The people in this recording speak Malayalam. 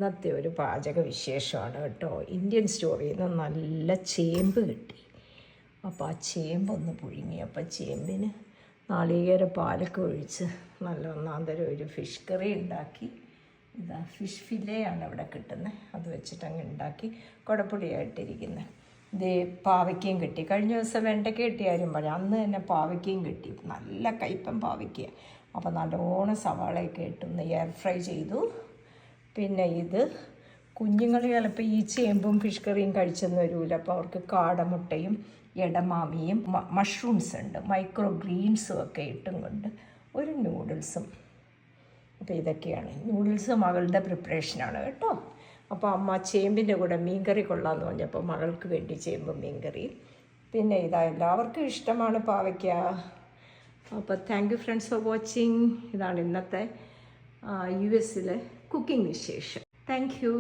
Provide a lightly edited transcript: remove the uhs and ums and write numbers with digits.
ഇന്നത്തെ ഒരു പാചക വിശേഷമാണ് കേട്ടോ. ഇന്ത്യൻ സ്റ്റോറിൽ നിന്ന് നല്ല ചേമ്പ് കിട്ടി. അപ്പോൾ ആ ചേമ്പൊന്ന് പുഴുങ്ങി. അപ്പോൾ ചേമ്പിന് നാളികേര പാലൊക്കെ ഒഴിച്ച് നല്ല ഒന്നാന്തരം ഒരു ഫിഷ് കറി ഉണ്ടാക്കി. ഇതാ ഫിഷ് ഫില്ലയാണ് ഇവിടെ കിട്ടുന്നത്. അത് വെച്ചിട്ട് അങ്ങ് ഉണ്ടാക്കി കുടപ്പൊടിയായിട്ടിരിക്കുന്നത്. ഇത് പാവയ്ക്കയും കിട്ടി. കഴിഞ്ഞ ദിവസം വെണ്ടയ്ക്ക കിട്ടിയ കാര്യം പറയാം. അന്ന് തന്നെ പാവയ്ക്കയും കിട്ടി. നല്ല കയ്പൻ പാവയ്ക്ക. അപ്പോൾ നല്ലോണം സവാളയൊക്കെ ഇട്ടൊന്ന് എയർ ഫ്രൈ ചെയ്തു. പിന്നെ ഇത് കുഞ്ഞുങ്ങൾ ചിലപ്പോൾ ഈ ചേമ്പും ഫിഷ് കറിയും കഴിച്ചെന്ന് വരില്ല. അപ്പോൾ അവർക്ക് കാടമുട്ടയും എടമാമിയും മഷ്റൂംസ് ഉണ്ട്, മൈക്രോ ഗ്രീൻസും ഒക്കെ ഇട്ടും കൊണ്ട് ഒരു നൂഡിൽസും. അപ്പോൾ ഇതൊക്കെയാണ് നൂഡിൽസ്. മകളുടെ പ്രിപ്പറേഷനാണ് കേട്ടോ. അപ്പോൾ അമ്മ ചേമ്പിൻ്റെ കൂടെ മീൻകറി കൊള്ളാമെന്ന് പറഞ്ഞപ്പോൾ മകൾക്ക് വേണ്ടി ചേമ്പും മീൻകറി. പിന്നെ ഇതാ എല്ലാവർക്കും ഇഷ്ടമാണ് പാവയ്ക്ക. അപ്പോൾ thank you friends for watching. ഇതാണ് ഇന്നത്തെ US കുക്കിംഗ് വിശേഷം. Thank you.